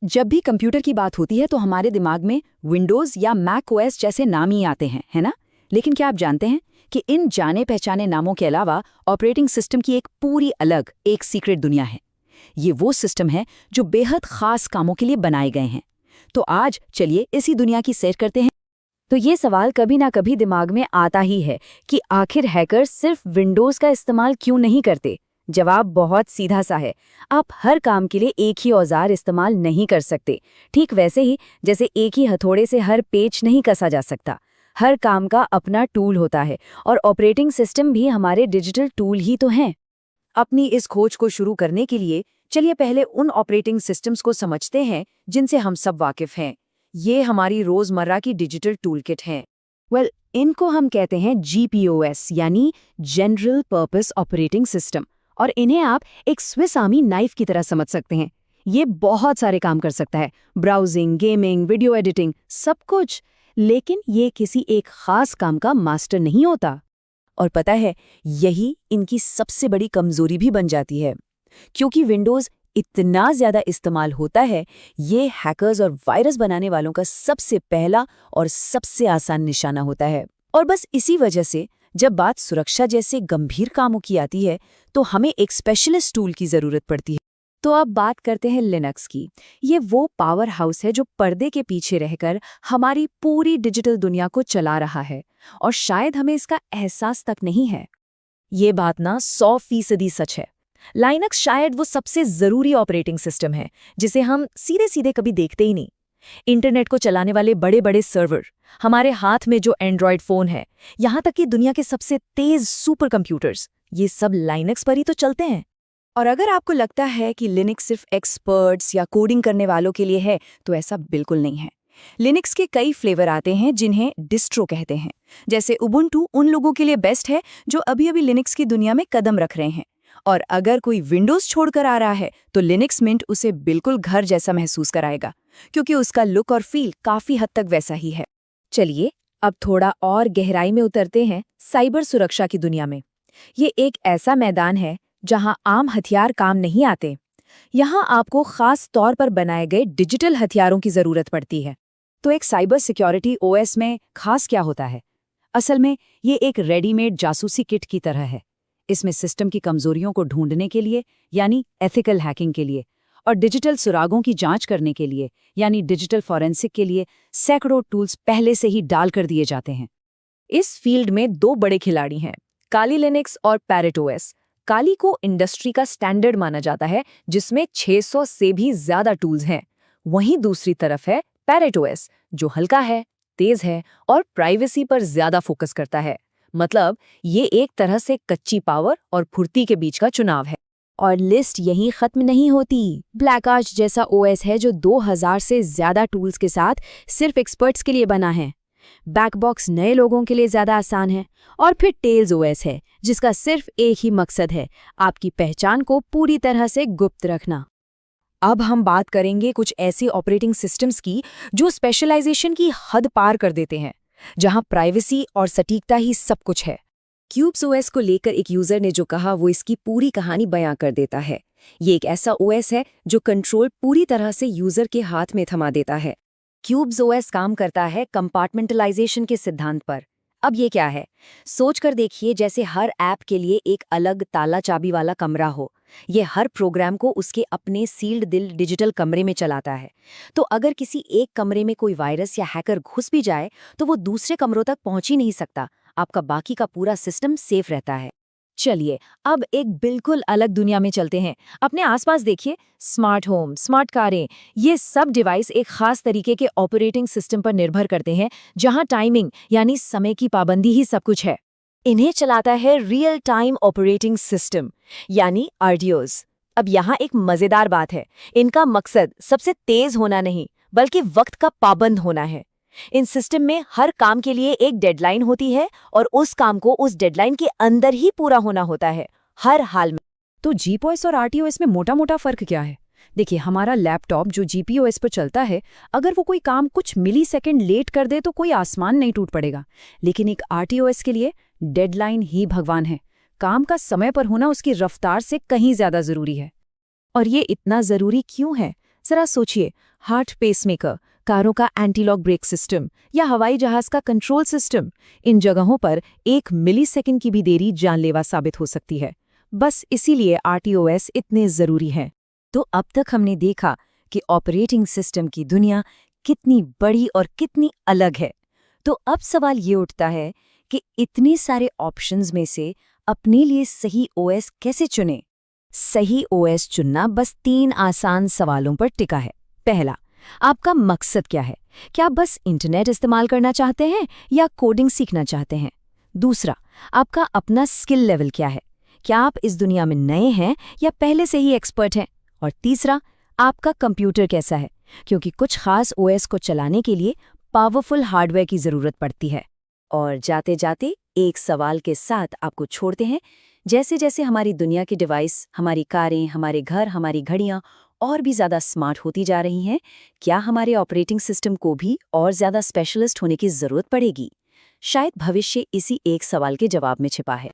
जब भी कंप्यूटर की बात होती है तो हमारे दिमाग में विंडोज़ या मैक ओएस जैसे नाम ही आते हैं, है ना? लेकिन क्या आप जानते हैं कि इन जाने पहचाने नामों के अलावा ऑपरेटिंग सिस्टम की एक पूरी अलग, एक सीक्रेट दुनिया है। ये वो सिस्टम है जो बेहद खास कामों के लिए बनाए गए हैं। तो आज चलिए इसी दुनिया की सैर करते हैं। तो ये सवाल कभी ना कभी दिमाग में आता ही है कि आखिर हैकर सिर्फ विंडोज़ का इस्तेमाल क्यों नहीं करते। जवाब बहुत सीधा सा है। आप हर काम के लिए एक ही औजार इस्तेमाल नहीं कर सकते। ठीक वैसे ही जैसे एक ही हथौड़े से हर पेच नहीं कसा जा सकता। हर काम का अपना टूल होता है और ऑपरेटिंग सिस्टम भी हमारे डिजिटल टूल ही तो हैं। अपनी इस खोज को शुरू करने के लिए चलिए पहले उन ऑपरेटिंग सिस्टम्स को समझते हैं जिनसे हम सब वाकिफ हैं। ये हमारी रोजमर्रा की डिजिटल टूलकिट हैं। इनको हम कहते हैं जीपीओएस यानी जनरल पर्पस ऑपरेटिंग सिस्टम, और इन्हें आप एक स्विस आर्मी नाइफ की तरह समझ सकते हैं। ये बहुत सारे काम कर सकता है, ब्राउजिंग, गेमिंग, वीडियो एडिटिंग, सब कुछ। लेकिन ये किसी एक खास काम का मास्टर नहीं होता। और पता है, यही इनकी सबसे बड़ी कमजोरी भी बन जाती है। क्योंकि विंडोज़ इतना ज़्यादा इस्तेमाल होता है, ये हैकर्स और वायरस बनाने वालों का सबसे पहला और सबसे आसान निशाना होता है। और बस इसी वजह से जब बात सुरक्षा जैसे गंभीर कामों की आती है तो हमें एक स्पेशलिस्ट टूल की ज़रूरत पड़ती है। तो अब बात करते हैं लिनक्स की। ये वो पावर हाउस है जो पर्दे के पीछे रहकर हमारी पूरी डिजिटल दुनिया को चला रहा है, और शायद हमें इसका एहसास तक नहीं है। ये बात ना 100% सच है। लाइनक्स शायद वो सबसे ज़रूरी ऑपरेटिंग सिस्टम है जिसे हम सीधे सीधे कभी देखते ही नहीं। इंटरनेट को चलाने वाले बड़े बड़े सर्वर, हमारे हाथ में जो एंड्रॉयड फ़ोन है, यहाँ तक कि दुनिया के सबसे तेज़ सुपर कंप्यूटर्स, ये सब लाइनक्स पर ही तो चलते हैं। और अगर आपको लगता है कि लिनक्स सिर्फ एक्सपर्ट्स या कोडिंग करने वालों के लिए है, तो ऐसा बिल्कुल नहीं है। लिनक्स के कई फ्लेवर आते हैं जिन्हें डिस्ट्रो कहते हैं। जैसे उबुंटू उन लोगों के लिए बेस्ट है जो अभी अभी लिनक्स की दुनिया में कदम रख रहे हैं। और अगर कोई विंडोज़ छोड़कर आ रहा है तो लिनक्स मिंट उसे बिल्कुल घर जैसा महसूस कराएगा, क्योंकि उसका लुक और फील काफ़ी हद तक वैसा ही है। चलिए अब थोड़ा और गहराई में उतरते हैं साइबर सुरक्षा की दुनिया में। ये एक ऐसा मैदान है जहां आम हथियार काम नहीं आते। यहां आपको खास तौर पर बनाए गए डिजिटल हथियारों की जरूरत पड़ती है। तो एक साइबर सिक्योरिटी ओएस में खास क्या होता है? असल में ये एक रेडीमेड जासूसी किट की तरह है। इसमें सिस्टम की कमजोरियों को ढूंढने के लिए यानी एथिकल हैकिंग के लिए, और डिजिटल सुरागों की जांच करने के लिए यानी डिजिटल फॉरेंसिक के लिए सैकड़ों टूल्स पहले से ही डाल कर दिए जाते हैं। इस फील्ड में दो बड़े खिलाड़ी हैं, काली लिनक्स और पैरेट ओएस। काली को इंडस्ट्री का स्टैंडर्ड माना जाता है, जिसमें 600 से भी ज्यादा टूल्स हैं। वहीं दूसरी तरफ है पैरेट ओएस, जो हल्का है, तेज है और प्राइवेसी पर ज्यादा फोकस करता है। मतलब ये एक तरह से कच्ची पावर और फुर्ती के बीच का चुनाव है। और लिस्ट यहीं खत्म नहीं होती। ब्लैक आर्च जैसा ओएस है जो 2000 से ज्यादा टूल्स के साथ सिर्फ एक्सपर्ट्स के लिए बना है। बैकबॉक्स नए लोगों के लिए ज्यादा आसान है। और फिर टेल्स ओएस है जिसका सिर्फ एक ही मकसद है, आपकी पहचान को पूरी तरह से गुप्त रखना। अब हम बात करेंगे कुछ ऐसे ऑपरेटिंग सिस्टम्स की जो स्पेशलाइजेशन की हद पार कर देते हैं, जहां प्राइवेसी और सटीकता ही सब कुछ है। क्यूब्स ओएस को लेकर एक यूजर ने जो कहा वो इसकी पूरी कहानी बयां कर देता है। ये एक ऐसा ओएस है जो कंट्रोल पूरी तरह से यूजर के हाथ में थमा देता है। क्यूब्स ओएस काम करता है कंपार्टमेंटलाइजेशन के सिद्धांत पर। अब ये क्या है? सोच कर देखिए, जैसे हर ऐप के लिए एक अलग ताला चाबी वाला कमरा हो। ये हर प्रोग्राम को उसके अपने सील्ड दिल डिजिटल कमरे में चलाता है। तो अगर किसी एक कमरे में कोई वायरस या हैकर घुस भी जाए तो वो दूसरे कमरों तक पहुंच ही नहीं सकता। आपका बाकी का पूरा सिस्टम सेफ रहता है। चलिए अब एक बिल्कुल अलग दुनिया में चलते हैं। अपने आसपास देखिए, स्मार्ट होम, स्मार्ट कारें, ये सब डिवाइस एक खास तरीके के ऑपरेटिंग सिस्टम पर निर्भर करते हैं, जहां टाइमिंग यानी समय की पाबंदी ही सब कुछ है। इन्हें चलाता है रियल टाइम ऑपरेटिंग सिस्टम यानी आरटीओस। अब यहाँ एक मजेदार बात है, इनका मकसद सबसे तेज होना नहीं बल्कि वक्त का पाबंद होना है। इन सिस्टम में हर काम के लिए एक डेडलाइन होती है और उस काम को उस डेडलाइन के अंदर ही पूरा होना होता है, हर हाल में। तो जीपीओएस और आरटीओएस में मोटा मोटा फर्क क्या है? देखिए, हमारा लैपटॉप जो जीपीओएस पर चलता है, अगर वो कोई काम कुछ मिलीसेकंड लेट कर दे तो कोई आसमान नहीं टूट पड़ेगा। लेकिन एक आरटीओएस के लिए डेडलाइन ही भगवान है। काम का समय पर होना उसकी रफ्तार से कहीं ज्यादा जरूरी है। और ये इतना जरूरी क्यों है? जरा सोचिए, हार्ट पेसमेकर, कारों का एंटी-लॉक ब्रेक सिस्टम या हवाई जहाज का कंट्रोल सिस्टम, इन जगहों पर 1 मिलीसेकंड की भी देरी जानलेवा साबित हो सकती है। बस इसीलिए RTOS इतने ज़रूरी हैं। तो अब तक हमने देखा कि ऑपरेटिंग सिस्टम की दुनिया कितनी बड़ी और कितनी अलग है। तो अब सवाल ये उठता है कि इतने सारे ऑप्शंस में से अपने लिए सही OS कैसे चुनें? सही OS चुनना बस 3 आसान सवालों पर टिका है। पहला, आपका मकसद क्या है? क्या आप बस इंटरनेट इस्तेमाल करना चाहते हैं या कोडिंग सीखना चाहते हैं? दूसरा, आपका अपना स्किल लेवल क्या है? क्या आप इस दुनिया में नए हैं या पहले से ही एक्सपर्ट हैं? और तीसरा, आपका कंप्यूटर कैसा है? क्योंकि कुछ खास OS को चलाने के लिए पावरफुल हार्डवेयर की ज़रूरत पड़ती है। और जाते जाते एक सवाल के साथ आपको छोड़ते हैं। जैसे जैसे हमारी दुनिया की डिवाइस, हमारी कारें, हमारे घर, हमारी घड़ियां और भी ज़्यादा स्मार्ट होती जा रही हैं, क्या हमारे ऑपरेटिंग सिस्टम को भी और ज़्यादा स्पेशलिस्ट होने की ज़रूरत पड़ेगी? शायद भविष्य इसी एक सवाल के जवाब में छिपा है।